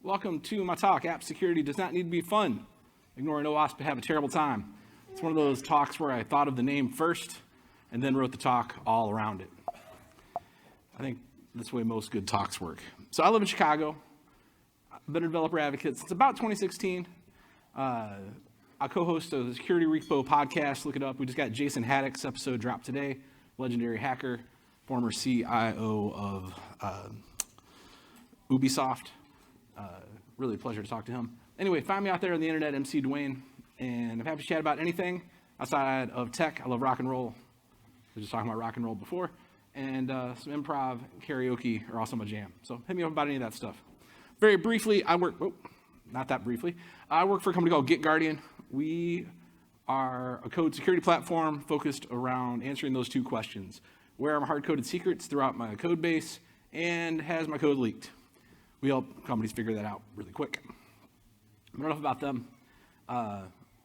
Welcome to my talk, App Security Does Not Need to Be Fun. Ignoring OWASP to have a terrible time. It's one of those talks where I thought of the name first and then wrote the talk all around it. I think that's the way most good talks work. So I live in Chicago. I've been a developer advocate since about 2016. I co-host a Security Repo podcast. Look it up. We just got Jason Haddock's episode dropped today. Legendary hacker, former CIO of Ubisoft. Really a pleasure to talk to him. Anyway, find me out there on the internet, MC Dwayne, and I'm happy to chat about anything outside of tech. I love rock and roll. I was just talking about rock and roll before. And some improv, karaoke are also my jam. So hit me up about any of that stuff. Very briefly, I work for a company called GitGuardian. We are a code security platform focused around answering those two questions. Where are my hard-coded secrets throughout my code base, and has my code leaked? We help companies figure that out really quick. But enough about them.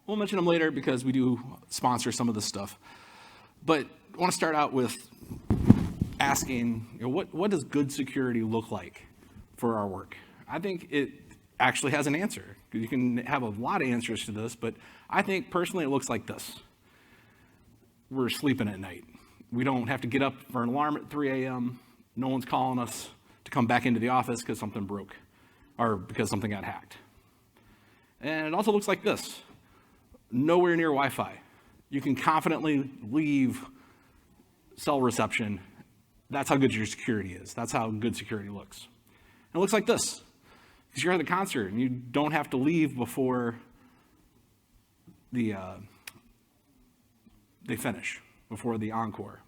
We'll mention them later because we do sponsor some of this stuff. But I want to start out with asking, what does good security look like for our work? I think it actually has an answer. You can have a lot of answers to this, but I think personally it looks like this. We're sleeping at night. We don't have to get up for an alarm at 3 a.m. No one's calling us to come back into the office because something broke or because something got hacked. And it also looks like this. Nowhere near Wi-Fi. You can confidently leave cell reception. That's how good your security is. That's how good security looks. And it looks like this. Because you're at the concert and you don't have to leave before they finish, before the encore.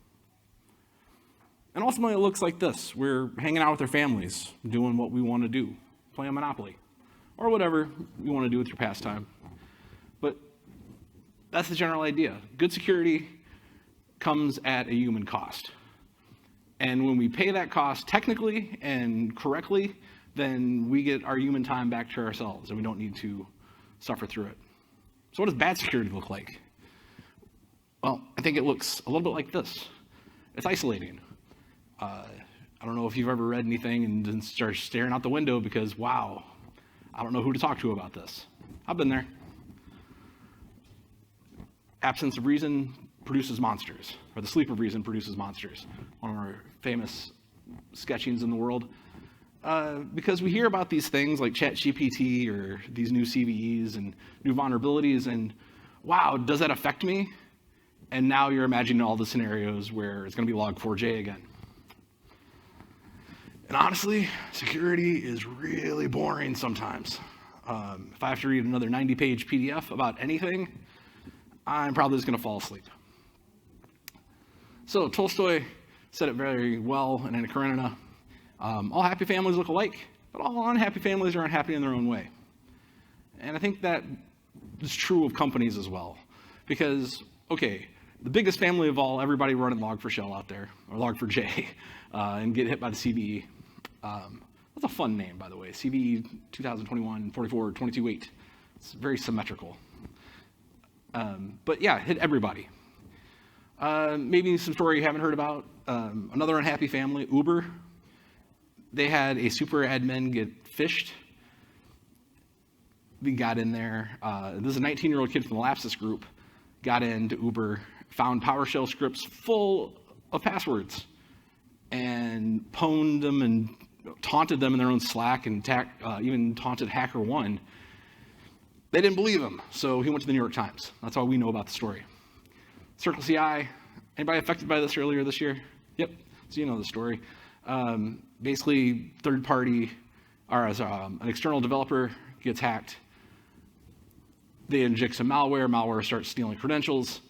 And ultimately it looks like this. We're hanging out with our families, doing what we want to do, playing Monopoly, or whatever you want to do with your pastime. But that's the general idea. Good security comes at a human cost. And when we pay that cost technically and correctly, then we get our human time back to ourselves and we don't need to suffer through it. So what does bad security look like? Well, I think it looks a little bit like this. It's isolating. I don't know if you've ever read anything and then start staring out the window because, wow, I don't know who to talk to about this. I've been there. Absence of reason produces monsters, or the sleep of reason produces monsters. One of our famous sketchings in the world. Because we hear about these things like ChatGPT or these new CVEs and new vulnerabilities, and wow, does that affect me? And now you're imagining all the scenarios where it's going to be Log4j again. And honestly, security is really boring sometimes. If I have to read another 90-page PDF about anything, I'm probably just going to fall asleep. So Tolstoy said it very well in Anna Karenina. All happy families look alike, but all unhappy families are unhappy in their own way. And I think that is true of companies as well. Because, okay, the biggest family of all, everybody running Log4Shell out there, or Log4j, and get hit by the CVE. That's a fun name, by the way. CVE 2021-44-22-8. It's very symmetrical. But yeah, hit everybody. Maybe some story you haven't heard about. Another unhappy family, Uber. They had a super admin get phished. We got in there. This is a 19-year-old kid from the Lapsus group. Got into Uber, found PowerShell scripts full of passwords, and pwned them and taunted them in their own Slack, and even taunted HackerOne. They didn't believe him, so he went to the New York Times. That's all we know about the story. Circle CI, anybody affected by this earlier this year? Yep, so you know the story. Basically, third party, or an external developer gets hacked. They inject some malware starts stealing credentials,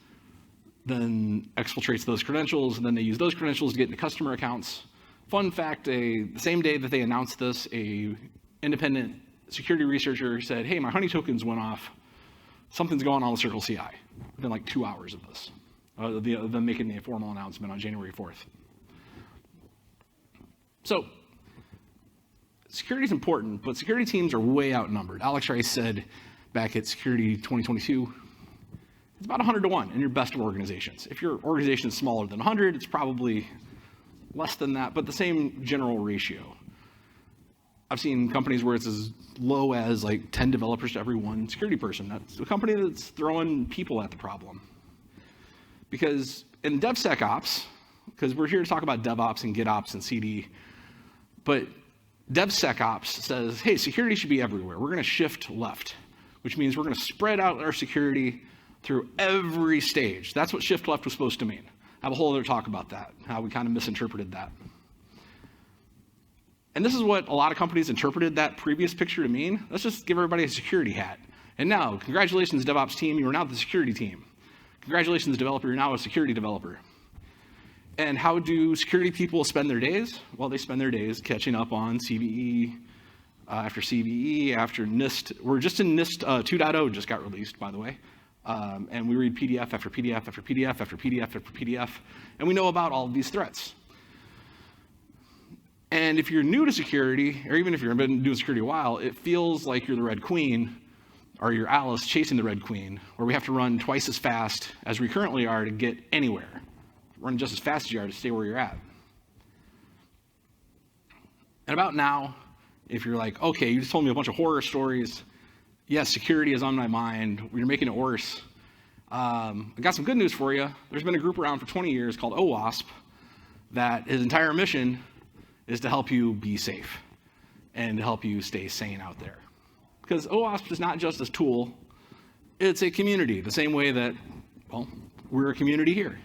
then exfiltrates those credentials, and then they use those credentials to get into customer accounts. Fun fact, the same day that they announced this, a independent security researcher said, hey, my honey tokens went off. Something's going on with Circle CI. Within like 2 hours of this, them making a formal announcement on January 4th. So, security is important, but security teams are way outnumbered. Alex Rice said back at Security 2022, it's about 100 to 1 in your best of organizations. If your organization is smaller than 100, it's probably less than that, but the same general ratio. I've seen companies where it's as low as like 10 developers to every one security person. That's a company that's throwing people at the problem. Because in DevSecOps, because we're here to talk about DevOps and GitOps and CD, but DevSecOps says, hey, security should be everywhere. We're going to shift left, which means we're going to spread out our security through every stage. That's what shift left was supposed to mean. I have a whole other talk about that, how we kind of misinterpreted that. And this is what a lot of companies interpreted that previous picture to mean. Let's just give everybody a security hat. And now, congratulations, DevOps team, you are now the security team. Congratulations, developer, you're now a security developer. And how do security people spend their days? Well, they spend their days catching up on CVE after CVE, after NIST. We're just in NIST 2.0, just got released, by the way. And we read PDF after PDF after PDF after PDF after PDF, and we know about all of these threats. And if you're new to security, or even if you've been doing security a while, it feels like you're the Red Queen, or you're Alice chasing the Red Queen, where we have to run twice as fast as we currently are to get anywhere. Run just as fast as you are to stay where you're at. And about now, if you're like, okay, you just told me a bunch of horror stories, yes, security is on my mind, you're making it worse. I got some good news for you. There's been a group around for 20 years called OWASP that his entire mission is to help you be safe and to help you stay sane out there. Because OWASP is not just a tool, it's a community, the same way that, well, we're a community here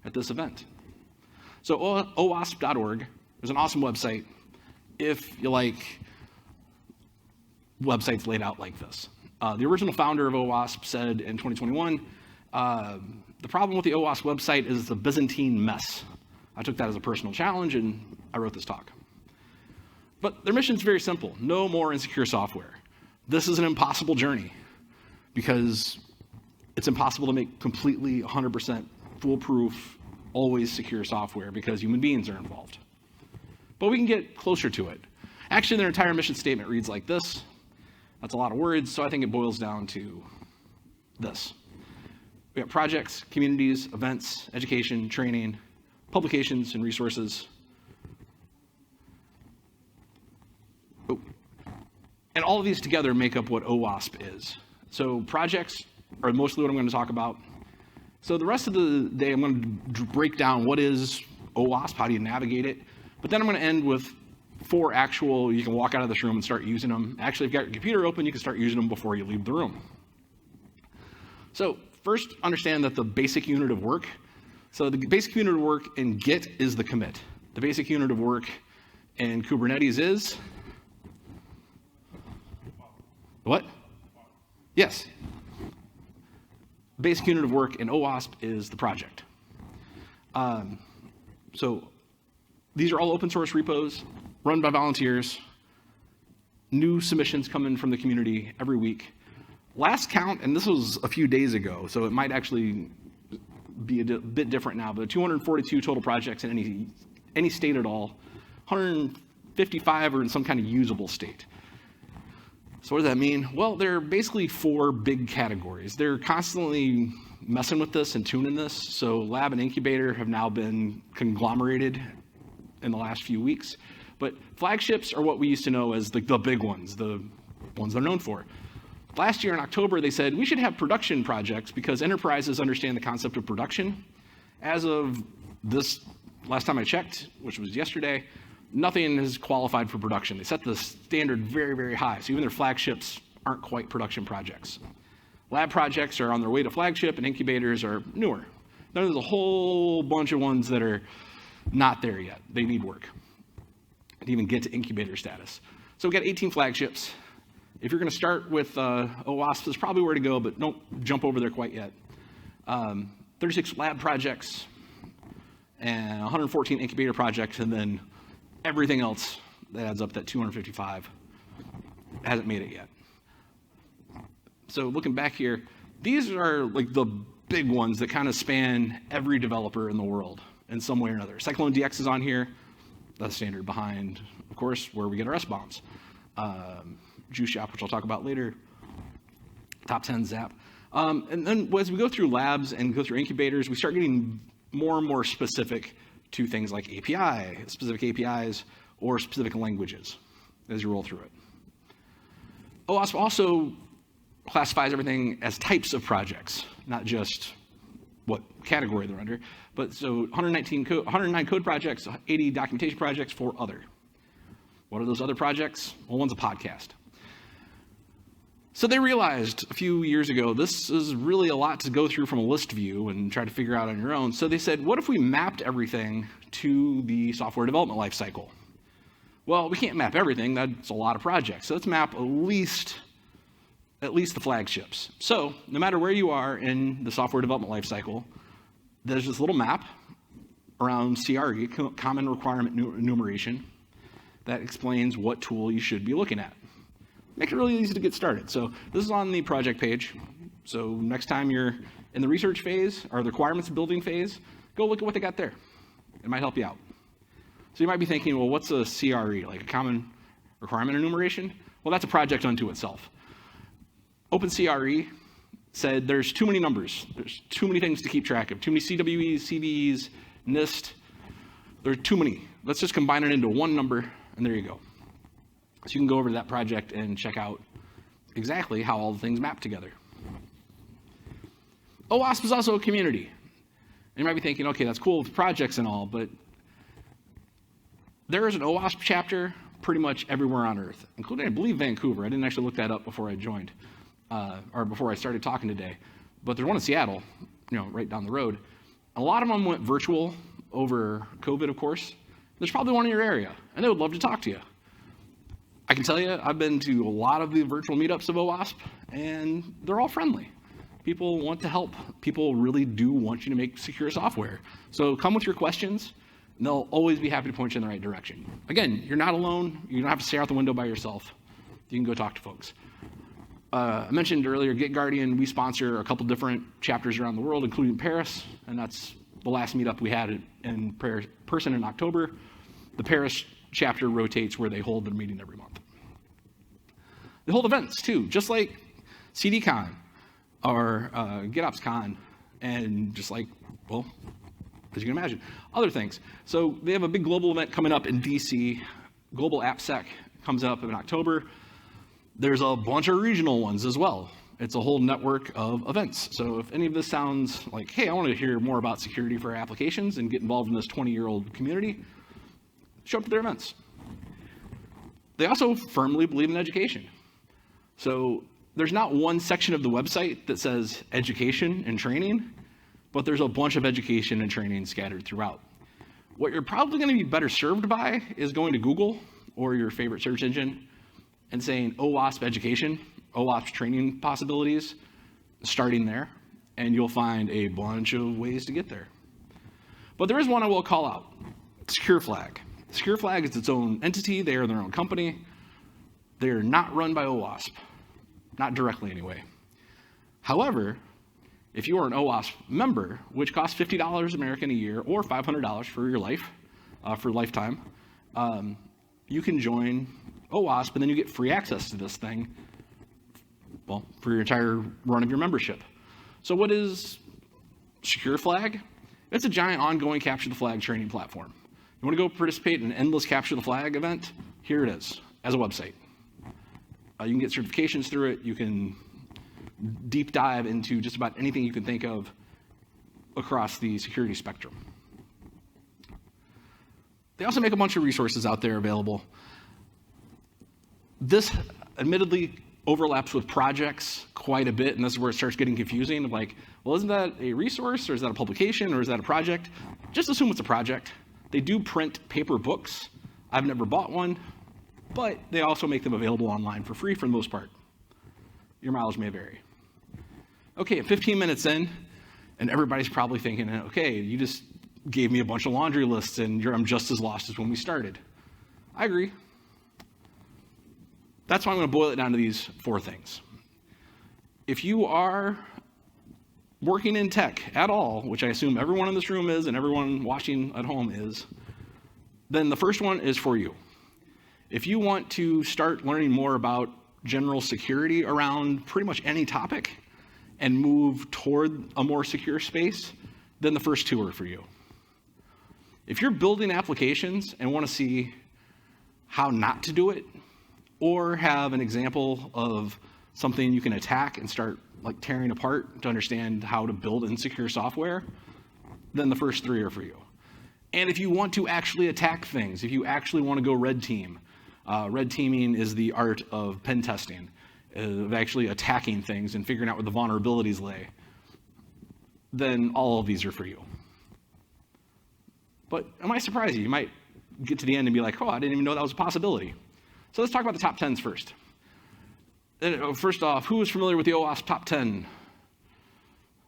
at this event. So OWASP.org is an awesome website if you like websites laid out like this. The original founder of OWASP said in 2021, the problem with the OWASP website is the Byzantine mess. I took that as a personal challenge and I wrote this talk. But their mission is very simple: no more insecure software. This is an impossible journey because it's impossible to make completely 100% foolproof, always secure software because human beings are involved. But we can get closer to it. Actually, their entire mission statement reads like this. That's a lot of words, so I think it boils down to this. We have projects, communities, events, education, training, publications, and resources. Oh. And all of these together make up what OWASP is. So projects are mostly what I'm going to talk about. So the rest of the day, I'm going to break down what is OWASP, how do you navigate it, but then I'm going to end with 4 actual, you can walk out of this room and start using them. Actually, if you've got your computer open, you can start using them before you leave the room. So first, understand that the basic unit of work, so the basic unit of work in Git is the commit. The basic unit of work in Kubernetes is? What? Yes. Basic unit of work in OWASP is the project. So these are all open source repos run by volunteers. New submissions come in from the community every week. Last count, and this was a few days ago, so it might actually be a bit different now, but 242 total projects in any state at all. 155 are in some kind of usable state. So what does that mean? Well, there are basically 4 big categories. They're constantly messing with this and tuning this. So lab and incubator have now been conglomerated in the last few weeks. But flagships are what we used to know as the big ones, the ones they're known for. Last year in October, they said we should have production projects because enterprises understand the concept of production. As of this, last time I checked, which was yesterday, nothing has qualified for production. They set the standard very, very high. So even their flagships aren't quite production projects. Lab projects are on their way to flagship and incubators are newer. Then there's a whole bunch of ones that are not there yet. They need work to even get to incubator status. So we've got 18 flagships. If you're going to start with OWASP, that's probably where to go, but don't jump over there quite yet. 36 lab projects and 114 incubator projects, and then everything else that adds up, that 255, hasn't made it yet. So looking back here, these are like the big ones that kind of span every developer in the world in some way or another. Cyclone DX is on here. That's standard behind, of course, where we get our S-bombs. Juice Shop, which I'll talk about later. Top 10 Zap. And then as we go through labs and go through incubators, we start getting more and more specific to things like API, specific APIs, or specific languages. as you roll through it. OWASP also classifies everything as types of projects, not just what category they're under. But so 109 code projects, 80 documentation projects, 4 other. What are those other projects? Well, one's a podcast. So they realized a few years ago, this is really a lot to go through from a list view and try to figure out on your own. So they said, what if we mapped everything to the software development lifecycle? Well, we can't map everything. That's a lot of projects. So let's map at least the flagships. So no matter where you are in the software development lifecycle, there's this little map around CRE, Common Requirement Enumeration, that explains what tool you should be looking at. Make it really easy to get started. So this is on the project page. So next time you're in the research phase or the requirements building phase, go look at what they got there. It might help you out. So you might be thinking, well, what's a CRE, like a Common Requirement Enumeration? Well, that's a project unto itself. OpenCRE said there's too many numbers. There's too many things to keep track of. Too many CWEs, CVEs, NIST. There are too many. Let's just combine it into one number, and there you go. So you can go over to that project and check out exactly how all the things map together. OWASP is also a community. And you might be thinking, okay, that's cool with projects and all, but there is an OWASP chapter pretty much everywhere on Earth, including, I believe, Vancouver. I didn't actually look that up before I joined, or before I started talking today. But there's one in Seattle, right down the road. A lot of them went virtual over COVID, of course. There's probably one in your area, and they would love to talk to you. I can tell you, I've been to a lot of the virtual meetups of OWASP, and they're all friendly. People want to help. People really do want you to make secure software. So come with your questions, and they'll always be happy to point you in the right direction. Again, you're not alone. You don't have to stare out the window by yourself. You can go talk to folks. I mentioned earlier, GitGuardian, we sponsor a couple different chapters around the world, including Paris, and that's the last meetup we had in person in October. The Paris chapter rotates where they hold their meeting every month. They hold events too, just like CDCon or GitOpsCon, and just like, well, as you can imagine, other things. So they have a big global event coming up in DC. Global AppSec comes up in October. There's a bunch of regional ones as well. It's a whole network of events. So if any of this sounds like, hey, I want to hear more about security for applications and get involved in this 20-year-old community, show up to their events. They also firmly believe in education. So there's not one section of the website that says education and training, but there's a bunch of education and training scattered throughout. What you're probably going to be better served by is going to Google or your favorite search engine and saying OWASP education, OWASP training possibilities, starting there, and you'll find a bunch of ways to get there. But there is one I will call out, SecureFlag. SecureFlag is its own entity. They are their own company. They are not run by OWASP, not directly anyway. However, if you are an OWASP member, which costs $50 American a year or $500 for your life, for lifetime, you can join OWASP and then you get free access to this thing, well, for your entire run of your membership. So what is SecureFlag? It's a giant ongoing capture the flag training platform. You want to go participate in an endless capture the flag event? Here it is, as a website. You can get certifications through it. You can deep dive into just about anything you can think of across the security spectrum. They also make a bunch of resources out there available. This admittedly overlaps with projects quite a bit, and this is where it starts getting confusing. Like, well, isn't that a resource, or is that a publication, or is that a project? Just assume it's a project. They do print paper books. I've never bought one, but they also make them available online for free for the most part. Your mileage may vary. Okay, 15 minutes in, and everybody's probably thinking, okay, you just gave me a bunch of laundry lists, and I'm just as lost as when we started. I agree. That's why I'm going to boil it down to these 4 things. If you are working in tech at all, which I assume everyone in this room is and everyone watching at home is, then the first one is for you. If you want to start learning more about general security around pretty much any topic and move toward a more secure space, then the first 2 are for you. If you're building applications and want to see how not to do it, or have an example of something you can attack and start like tearing apart to understand how to build insecure software, then the first 3 are for you. And if you want to actually attack things, if you actually want to go red team, red teaming is the art of pen testing, of actually attacking things and figuring out where the vulnerabilities lay, then all of these are for you. But I might surprise you. You might get to the end and be like, oh, I didn't even know that was a possibility. So let's talk about the top 10s first. First off, who is familiar with the OWASP top 10?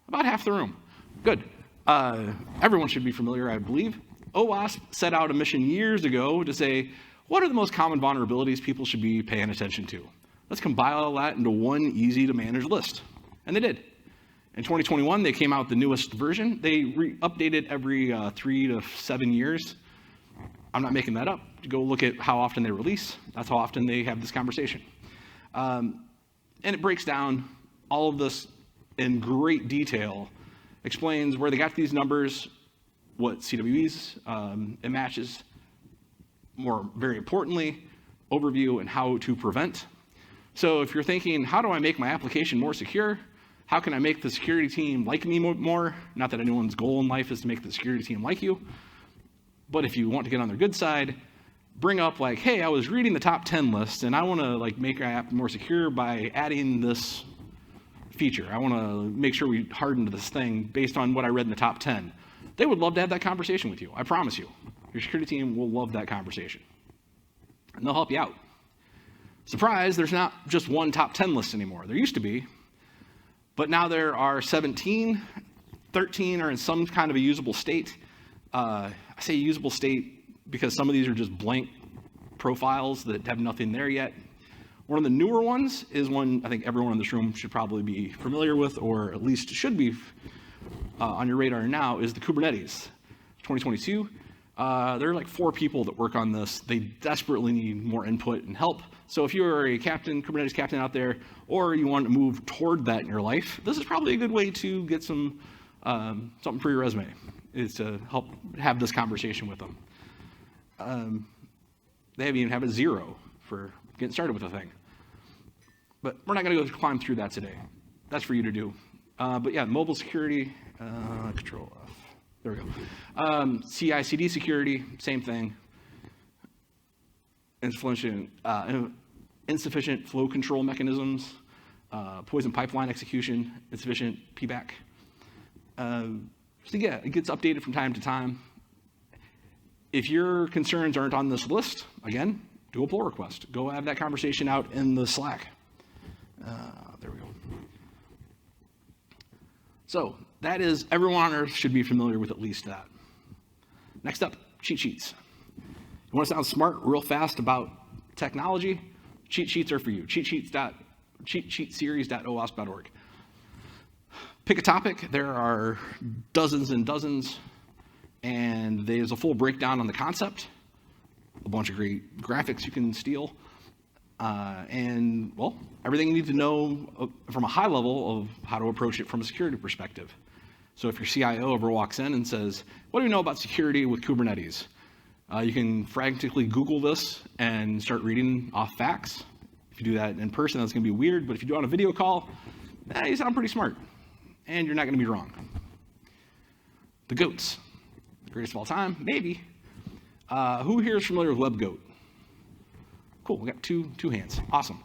About half the room. Good. Everyone should be familiar, I believe. OWASP set out a mission years ago to say, what are the most common vulnerabilities people should be paying attention to? Let's compile all that into one easy to manage list. And they did. In 2021, they came out with the newest version. They updated every 3 to 7 years. I'm not making that up. Go look at how often they release. That's how often they have this conversation. And it breaks down all of this in great detail, explains where they got these numbers, what CWEs it matches, very importantly, overview and how to prevent. So if you're thinking, how do I make my application more secure? How can I make the security team like me more? Not that anyone's goal in life is to make the security team like you, but if you want to get on their good side, bring up like, hey, I was reading the top 10 list and I want to like make our app more secure by adding this feature. I want to make sure we harden this thing based on what I read in the top 10. They would love to have that conversation with you. I promise you. Your security team will love that conversation. And they'll help you out. Surprise, there's not just one top 10 list anymore. There used to be, but now there are 17. 13 are in some kind of a usable state. I say usable state because some of these are just blank profiles that have nothing there yet. One of the newer ones is one I think everyone in this room should probably be familiar with, or at least should be on your radar now, is the Kubernetes. 2022. There are like 4 people that work on this. They desperately need more input and help. So if you're a Kubernetes captain out there, or you want to move toward that in your life, this is probably a good way to get some something for your resume, is to help have this conversation with them. They even have a 0 for getting started with the thing. But we're not going to go climb through that today. That's for you to do. But yeah, mobile security, control F. There we go. CI/CD security, same thing. Insufficient flow control mechanisms, poison pipeline execution, insufficient PBAC. So yeah, it gets updated from time to time. If your concerns aren't on this list, again, do a pull request. Go have that conversation out in the Slack. There we go. So that is, everyone on Earth should be familiar with at least that. Next up, cheat sheets. You want to sound smart real fast about technology? Cheat sheets are for you. cheatsheetseries.owasp.org. Pick a topic. There are dozens and dozens, and there's a full breakdown on the concept, a bunch of great graphics you can steal, and, well, everything you need to know from a high level of how to approach it from a security perspective. So if your CIO ever walks in and says, what do we know about security with Kubernetes? You can frantically Google this and start reading off facts. If you do that in person, that's going to be weird, but if you do it on a video call, you sound pretty smart, and you're not going to be wrong. The GOATs, the greatest of all time, maybe. Who here is familiar with WebGoat? Cool, we got two hands, awesome.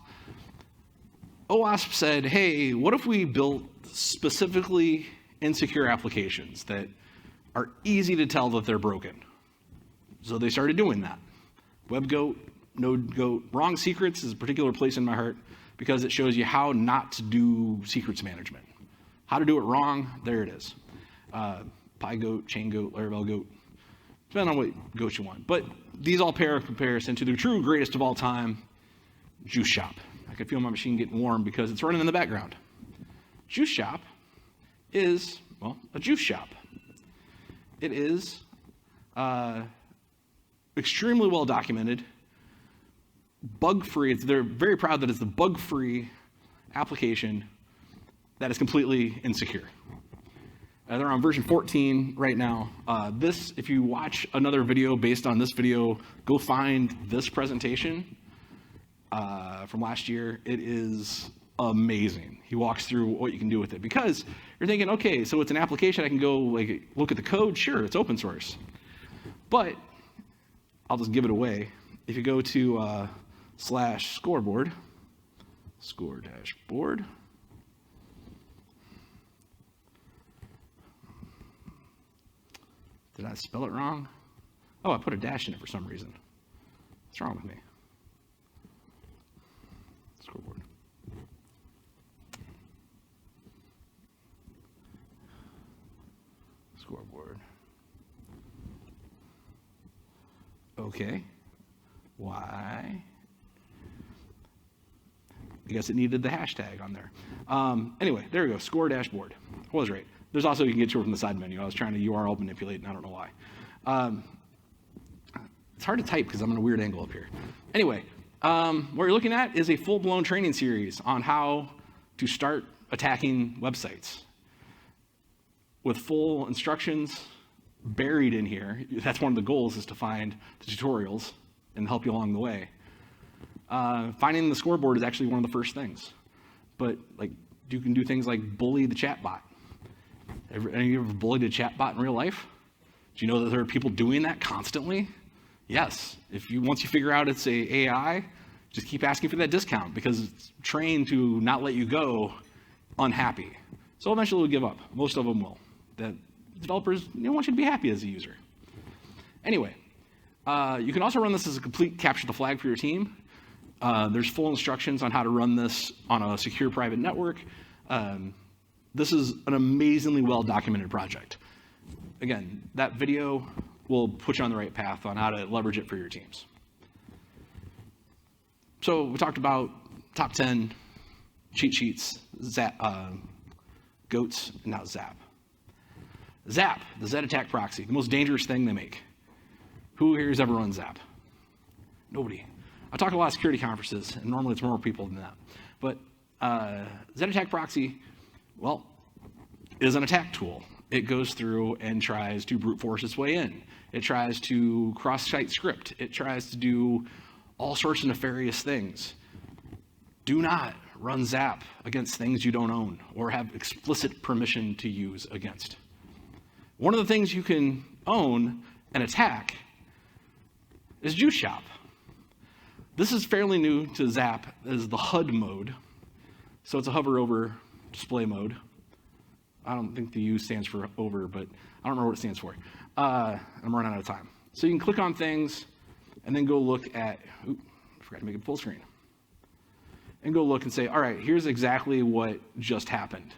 OWASP said, hey, what if we built specifically insecure applications that are easy to tell that they're broken? So they started doing that. WebGoat, NodeGoat, wrong secrets is a particular place in my heart because it shows you how not to do secrets management. How to do it wrong, there it is. PyGoat, ChainGoat, Laravel Goat, depending on what goat you want. But these all pair in comparison to the true greatest of all time, Juice Shop. I can feel my machine getting warm because it's running in the background. Juice Shop is, well, a juice shop. It is extremely well documented, bug-free. They're very proud that it's the bug-free application that is completely insecure. They're on version 14 right now. If you watch another video based on this video, go find this presentation. from last year. It is amazing. He walks through what you can do with it, because you're thinking, okay, so it's an application. I can go like look at the code. Sure, it's open source, but I'll just give it away. If you go to /scoreboard, score-board, did I spell it wrong? Oh, I put a dash in it for some reason. What's wrong with me? Scoreboard. Scoreboard. Okay. Why? I guess it needed the hashtag on there. Anyway, there we go. Score dashboard. I was right. There's also, you can get to it from the side menu. I was trying to URL manipulate, and I don't know why. It's hard to type because I'm in a weird angle up here. Anyway, what you're looking at is a full-blown training series on how to start attacking websites with full instructions buried in here. That's one of the goals, is to find the tutorials and help you along the way. Finding the scoreboard is actually one of the first things. But like, you can do things like bully the chatbot. Any of you ever bullied a chatbot in real life? Do you know that there are people doing that constantly? Yes. Once you figure out it's a AI, just keep asking for that discount, because it's trained to not let you go unhappy. So eventually we'll give up. Most of them will. The developers, they want you to be happy as a user. Anyway, you can also run this as a complete capture the flag for your team. There's full instructions on how to run this on a secure private network. This is an amazingly well-documented project. Again, that video will put you on the right path on how to leverage it for your teams. So we talked about top 10 cheat sheets, goats, and now Zap. Zap, the Z-Attack proxy, the most dangerous thing they make. Who here has ever run Zap? Nobody. I talk at a lot of security conferences, and normally it's more people than that. But Z-Attack proxy, well, is an attack tool. It goes through and tries to brute force its way in. It tries to cross-site script. It tries to do all sorts of nefarious things. Do not run Zap against things you don't own or have explicit permission to use against. One of the things you can own and attack is Juice Shop. This is fairly new to Zap, as the HUD mode. So it's a hover over display mode. I don't think the U stands for over, but I don't remember what it stands for. I'm running out of time. So you can click on things and then go look at, I forgot to make it full screen. And go look and say, all right, here's exactly what just happened.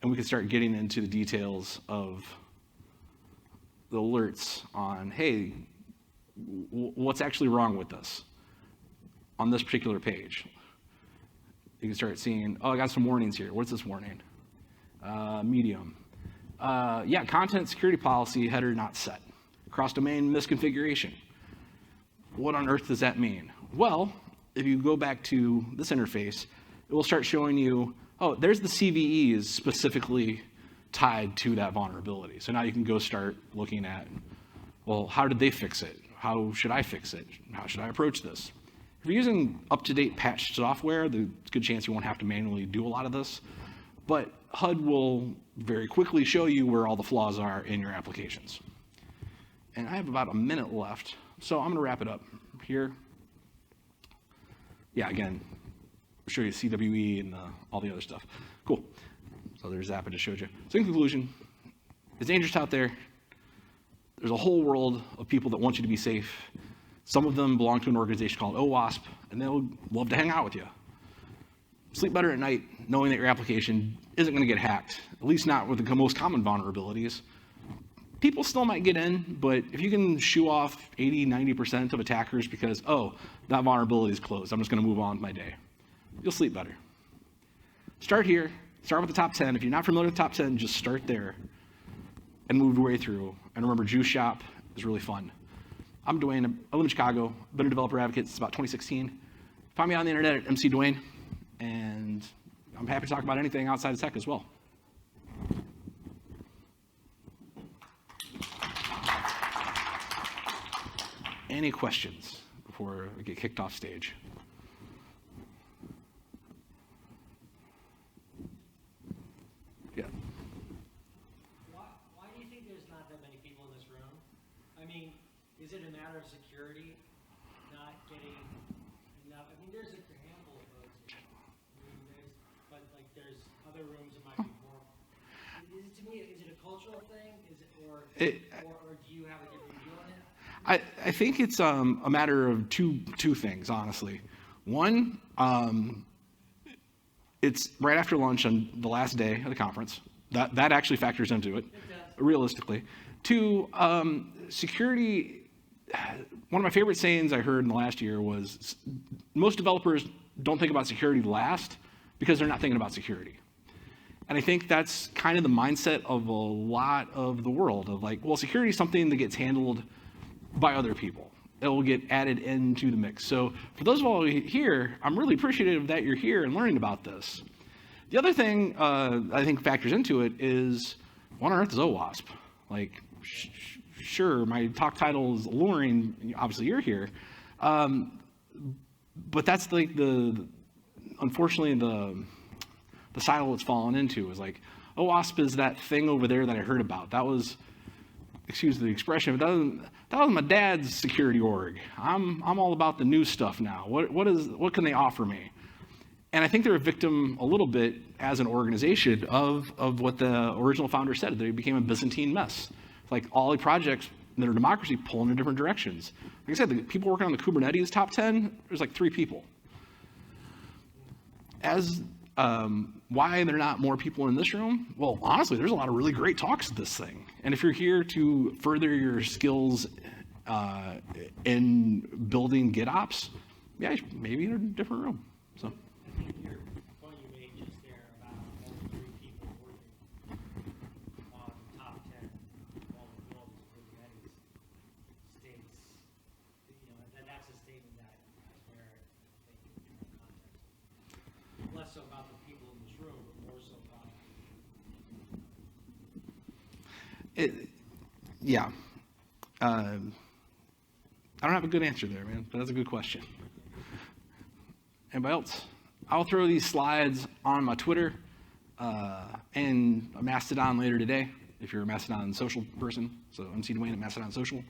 And we can start getting into the details of the alerts on, hey, what's actually wrong with this on this particular page. You can start seeing, oh, I got some warnings here. What's this warning? Medium. Yeah, content security policy header not set. Cross-domain misconfiguration. What on earth does that mean? Well, if you go back to this interface, it will start showing you, oh, there's the CVEs specifically tied to that vulnerability. So now you can go start looking at, well, how did they fix it? How should I fix it? How should I approach this? If you're using up-to-date patched software, there's a good chance you won't have to manually do a lot of this. But HUD will very quickly show you where all the flaws are in your applications. And I have about a minute left, so I'm going to wrap it up here. Yeah, again, I'll show you CWE and all the other stuff. Cool. So there's Zap I just showed you. So in conclusion, it's dangerous out there. There's a whole world of people that want you to be safe. Some of them belong to an organization called OWASP, and they'll love to hang out with you. Sleep better at night knowing that your application isn't going to get hacked, at least not with the most common vulnerabilities. People still might get in, but if you can shoo off 80, 90% of attackers because, oh, that vulnerability is closed, I'm just going to move on with my day, you'll sleep better. Start here. Start with the top 10. If you're not familiar with the top 10, just start there and move your way through. And remember, Juice Shop is really fun. I'm Dwayne. I live in Chicago. I've been a developer advocate since about 2016. Find me on the internet at MC Dwayne, and I'm happy to talk about anything outside of tech as well. Any questions before we get kicked off stage? is it a matter of security not getting enough? I mean, there's a handful of those. But like there's other rooms that might be more. To me, is it a cultural thing? Is it or do you have a different view on it? I think it's a matter of two things, honestly. One, it's right after lunch on the last day of the conference. That actually factors into it, realistically. Two, security. One of my favorite sayings I heard in the last year was, most developers don't think about security last because they're not thinking about security. And I think that's kind of the mindset of a lot of the world of like, well, security is something that gets handled by other people. It will get added into the mix. So for those of all here, I'm really appreciative that you're here and learning about this. The other thing I think factors into it is, what on earth is OWASP? Like, sure, my talk title is alluring, obviously you're here, but that's like unfortunately the silo it's fallen into is like, OWASP is that thing over there that I heard about. That was, excuse the expression, but that was my dad's security org. I'm all about the new stuff now. What can they offer me? And I think they're a victim a little bit as an organization of what the original founder said. They became a Byzantine mess. Like all the projects that are democracy pulling in different directions. Like I said, the people working on the Kubernetes top 10, there's like 3 people. As why there are not more people in this room? Well, honestly, there's a lot of really great talks at this thing. And if you're here to further your skills in building GitOps, yeah, maybe in a different room. So. I think your point you made just there about only 3 people working on the top 10 of all the builds of Kubernetes states, that's a statement that is where I think in different contexts. Less so about the people in this room, but more so about yeah. I don't have a good answer there, man, but that's a good question. Anybody else? I'll throw these slides on my Twitter and a Mastodon later today, if you're a Mastodon social person. So MC Dwayne at Mastodon Social.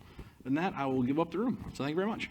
And that, I will give up the room. So thank you very much.